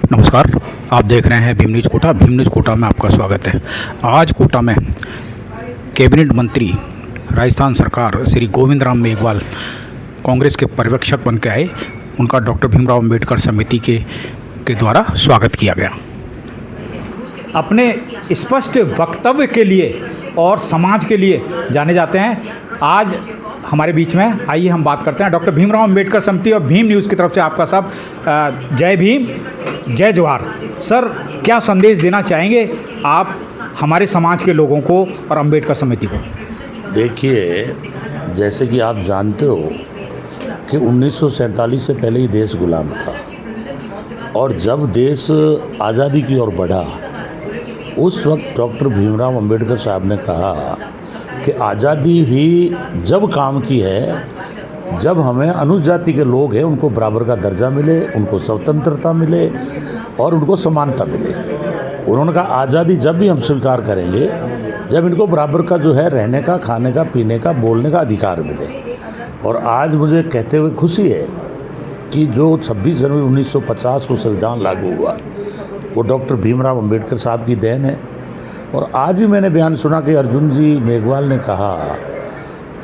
नमस्कार, आप देख रहे हैं भीम न्यूज़ कोटा। भीम न्यूज़ कोटा में आपका स्वागत है। आज कोटा में कैबिनेट मंत्री राजस्थान सरकार श्री गोविंद राम मेघवाल कांग्रेस के पर्यवेक्षक बन के आए। उनका डॉक्टर भीमराव अंबेडकर समिति के द्वारा स्वागत किया गया। अपने स्पष्ट वक्तव्य के लिए और समाज के लिए जाने जाते हैं। आज हमारे बीच में आइए हम बात करते हैं डॉक्टर भीमराव अंबेडकर समिति और भीम न्यूज़ की तरफ से आपका सब जय भीम, जय जोहार। सर, क्या संदेश देना चाहेंगे आप हमारे समाज के लोगों को और अंबेडकर समिति को? देखिए, जैसे कि आप जानते हो कि 1947 से पहले ही देश गुलाम था और जब देश आज़ादी की ओर बढ़ा उस वक्त डॉक्टर भीमराव अंबेडकर साहब ने कहा कि आज़ादी भी जब काम की है जब हमें अनुसूचित जाति के लोग हैं उनको बराबर का दर्जा मिले, उनको स्वतंत्रता मिले और उनको समानता मिले। उन्होंने कहा आज़ादी जब भी हम स्वीकार करेंगे जब इनको बराबर का जो है रहने का, खाने का, पीने का, बोलने का अधिकार मिले। और आज मुझे कहते हुए खुशी है कि जो 26 जनवरी 1950 को संविधान लागू हुआ वो डॉक्टर भीमराव अंबेडकर साहब की देन है। और आज ही मैंने बयान सुना कि अर्जुन जी मेघवाल ने कहा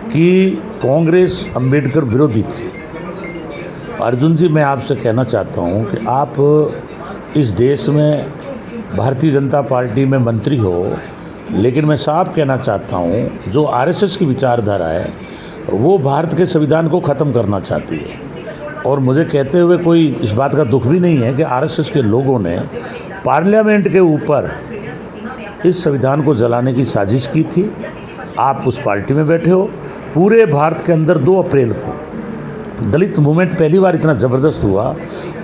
कि कांग्रेस अंबेडकर विरोधी थी। अर्जुन जी, मैं आपसे कहना चाहता हूं कि आप इस देश में भारतीय जनता पार्टी में मंत्री हो, लेकिन मैं साफ कहना चाहता हूं जो आरएसएस की विचारधारा है वो भारत के संविधान को ख़त्म करना चाहती है। और मुझे कहते हुए कोई इस बात का दुख भी नहीं है कि आरएसएस के लोगों ने पार्लियामेंट के ऊपर इस संविधान को जलाने की साजिश की थी। आप उस पार्टी में बैठे हो। पूरे भारत के अंदर 2 अप्रैल को दलित मूवमेंट पहली बार इतना ज़बरदस्त हुआ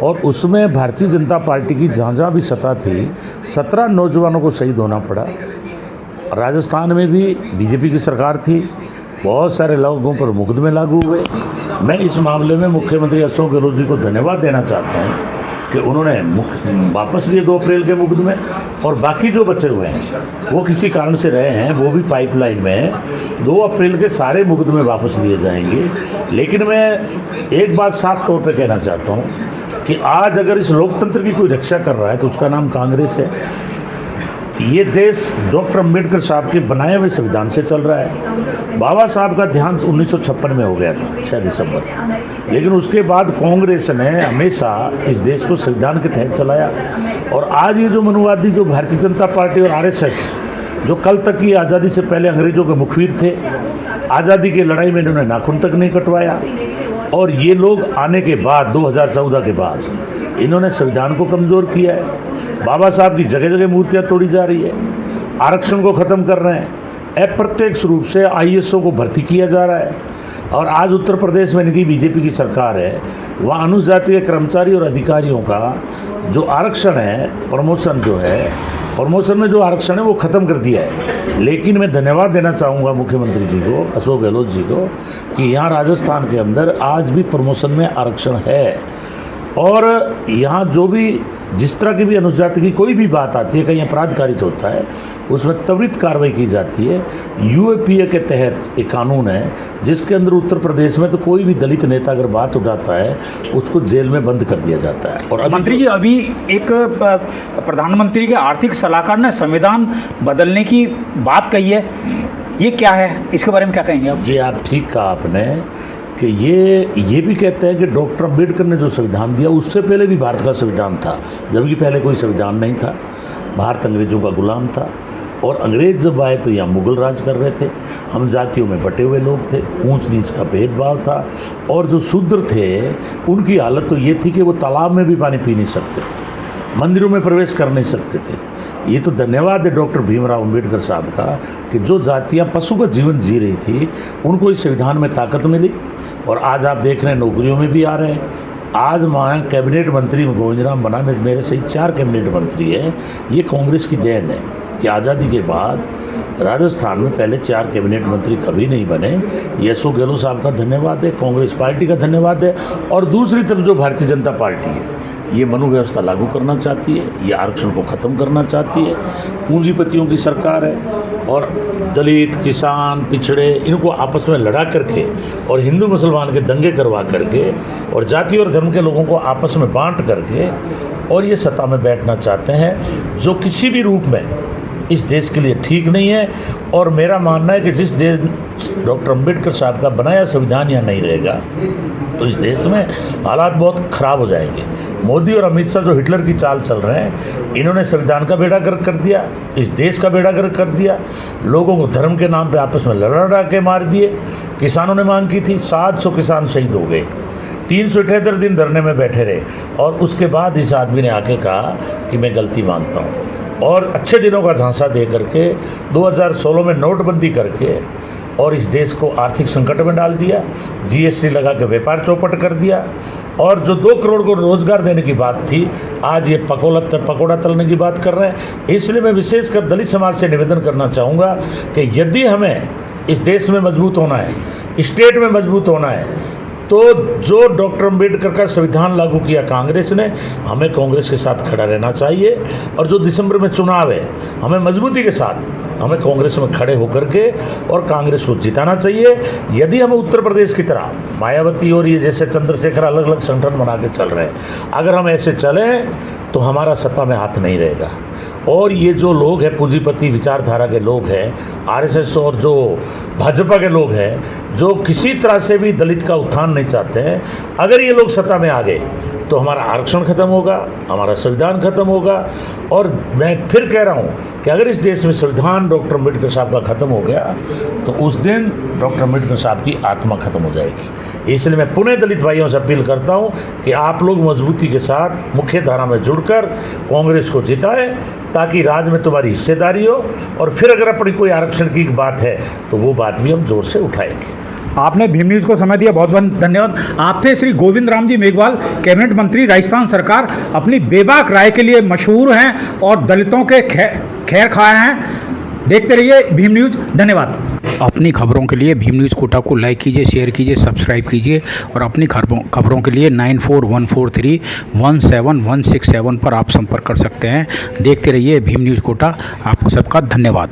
और उसमें भारतीय जनता पार्टी की जहाँ भी सत्ता थी 17 नौजवानों को शहीद होना पड़ा। राजस्थान में भी बीजेपी की सरकार थी, बहुत सारे लोगों पर मुकदमे लागू हुए। मैं इस मामले में मुख्यमंत्री अशोक गहलोत जी को धन्यवाद देना चाहता हूँ कि उन्होंने वापस लिए 2 अप्रैल के मुकदमे, और बाकी जो बचे हुए हैं वो किसी कारण से रहे हैं, वो भी पाइपलाइन में है। 2 अप्रैल के सारे मुकदमे वापस लिए जाएंगे। लेकिन मैं एक बात साफ तौर पे कहना चाहता हूँ कि आज अगर इस लोकतंत्र की कोई रक्षा कर रहा है तो उसका नाम कांग्रेस है। ये देश डॉक्टर अंबेडकर साहब के बनाए हुए संविधान से चल रहा है। बाबा साहब का देहांत 1956 में हो गया था, 6 दिसंबर। लेकिन उसके बाद कांग्रेस ने हमेशा इस देश को संविधान के तहत चलाया। और आज ये जो मनुवादी जो भारतीय जनता पार्टी और आरएसएस जो कल तक की आज़ादी से पहले अंग्रेज़ों के मुखबिर थे, आज़ादी की लड़ाई में इन्होंने नाखून तक नहीं कटवाया। और ये लोग आने के बाद 2014 के बाद इन्होंने संविधान को कमज़ोर किया है। बाबा साहब की जगह जगह मूर्तियाँ तोड़ी जा रही है, आरक्षण को ख़त्म कर रहे हैं, अप्रत्यक्ष रूप से आईएएसओ को भर्ती किया जा रहा है। और आज उत्तर प्रदेश में इनकी बीजेपी की सरकार है, वहाँ अनुसूचित जाति के कर्मचारी और अधिकारियों का जो आरक्षण है, प्रमोशन में जो आरक्षण है वो ख़त्म कर दिया है। लेकिन मैं धन्यवाद देना चाहूँगा मुख्यमंत्री जी को, अशोक गहलोत जी को, कि यहाँ राजस्थान के अंदर आज भी प्रमोशन में आरक्षण है। और यहाँ जो भी जिस तरह की भी अनुसूचित जाति की कोई भी बात आती है, कहीं अपराध कारित होता है, उसमें त्वरित कार्रवाई की जाती है। यूएपीए के तहत एक कानून है जिसके अंदर उत्तर प्रदेश में तो कोई भी दलित नेता अगर बात उठाता है उसको जेल में बंद कर दिया जाता है। और मंत्री जी, अभी एक प्रधानमंत्री के आर्थिक सलाहकार ने संविधान बदलने की बात कही है, ये क्या है, इसके बारे में क्या कहेंगे आप? जी, आप ठीक कहा आपने कि ये भी कहते हैं कि डॉक्टर अंबेडकर ने जो संविधान दिया उससे पहले भी भारत का संविधान था, जबकि पहले कोई संविधान नहीं था। भारत अंग्रेज़ों का गुलाम था और अंग्रेज़ जब आए तो यहाँ मुगल राज कर रहे थे। हम जातियों में बटे हुए लोग थे, ऊंच नीच का भेदभाव था। और जो शूद्र थे उनकी हालत तो ये थी कि वो तालाब में भी पानी पी नहीं सकते थे, मंदिरों में प्रवेश कर नहीं सकते थे। ये तो धन्यवाद है डॉक्टर भीमराव अंबेडकर साहब का कि जो जातियाँ पशु का जीवन जी रही थी उनको इस संविधान में ताकत मिली। और आज आप देख रहे हैं नौकरियों में भी आ रहे हैं। आज वहाँ कैबिनेट मंत्री गोविंद राम बना, मेरे सही 4 कैबिनेट मंत्री हैं। ये कांग्रेस की देन है कि आज़ादी के बाद राजस्थान में पहले 4 कैबिनेट मंत्री कभी नहीं बने। ये अशोक गहलोत साहब का धन्यवाद है, कांग्रेस पार्टी का धन्यवाद है। और दूसरी तरफ जो भारतीय जनता पार्टी है ये मनु व्यवस्था लागू करना चाहती है, ये आरक्षण को ख़त्म करना चाहती है। पूंजीपतियों की सरकार है और दलित, किसान, पिछड़े इनको आपस में लड़ा करके और हिंदू मुसलमान के दंगे करवा करके और जाति और धर्म के लोगों को आपस में बांट करके और ये सत्ता में बैठना चाहते हैं, जो किसी भी रूप में इस देश के लिए ठीक नहीं है। और मेरा मानना है कि जिस देश डॉक्टर अम्बेडकर साहब का बनाया संविधान यहाँ नहीं रहेगा तो इस देश में हालात बहुत ख़राब हो जाएंगे। मोदी और अमित शाह जो हिटलर की चाल चल रहे हैं, इन्होंने संविधान का बेड़ा गर्क कर दिया, इस देश का बेड़ा गर्क कर दिया, लोगों को धर्म के नाम पे आपस में लड़ा के मार दिए। किसानों ने मांग की थी, 700 किसान शहीद हो गए, 378 दिन धरने में बैठे रहे, और उसके बाद इस आदमी ने आके कहा कि मैं गलती मानता हूँ, और अच्छे दिनों का झांसा दे करके 2016 में नोटबंदी करके और इस देश को आर्थिक संकट में डाल दिया, जीएसटी लगा के व्यापार चौपट कर दिया, और जो 2 करोड़ को रोजगार देने की बात थी आज ये पकोड़ा तलने की बात कर रहे हैं। इसलिए मैं विशेषकर दलित समाज से निवेदन करना चाहूँगा कि यदि हमें इस देश में मजबूत होना है, स्टेट में मजबूत होना है, तो जो डॉक्टर अम्बेडकर का संविधान लागू किया कांग्रेस ने, हमें कांग्रेस के साथ खड़ा रहना चाहिए। और जो दिसंबर में चुनाव है, हमें मजबूती के साथ हमें कांग्रेस में खड़े होकर के और कांग्रेस को जिताना चाहिए। यदि हम उत्तर प्रदेश की तरह मायावती और ये जैसे चंद्रशेखर अलग अलग संगठन बना के चल रहे हैं, अगर हम ऐसे चलें तो हमारा सत्ता में हाथ नहीं रहेगा। और ये जो लोग हैं, पूंजीपति विचारधारा के लोग हैं, आरएसएस और जो भाजपा के लोग हैं, जो किसी तरह से भी दलित का उत्थान नहीं चाहते हैं, अगर ये लोग सत्ता में आ गए तो हमारा आरक्षण खत्म होगा, हमारा संविधान खत्म होगा। और मैं फिर कह रहा हूँ कि अगर इस देश में संविधान डॉक्टर अम्बेडकर साहब का खत्म हो गया तो उस दिन डॉक्टर अम्बेडकर साहब की आत्मा खत्म हो जाएगी। इसलिए मैं पुनः दलित भाइयों से अपील करता हूँ कि आप लोग मजबूती के साथ मुख्य धारा में जुड़कर कांग्रेस को जिताएं, ताकि राज्य में तुम्हारी हिस्सेदारी हो। और फिर अगर अपनी कोई आरक्षण की बात है तो वो बात भी हम जोर से उठाएंगे। आपने भीम न्यूज़ को समय दिया, बहुत बहुत धन्यवाद। आप थे श्री गोविंद राम जी मेघवाल, कैबिनेट मंत्री, राजस्थान सरकार। अपनी बेबाक राय के लिए मशहूर हैं और दलितों के खैर खाए हैं। देखते रहिए भीम न्यूज़। धन्यवाद। अपनी खबरों के लिए भीम न्यूज़ कोटा को लाइक कीजिए, शेयर कीजिए, सब्सक्राइब कीजिए, और अपनी खबरों के लिए 9414317167 पर आप संपर्क कर सकते हैं। देखते रहिए भीम न्यूज़ कोटा। आपको सबका धन्यवाद।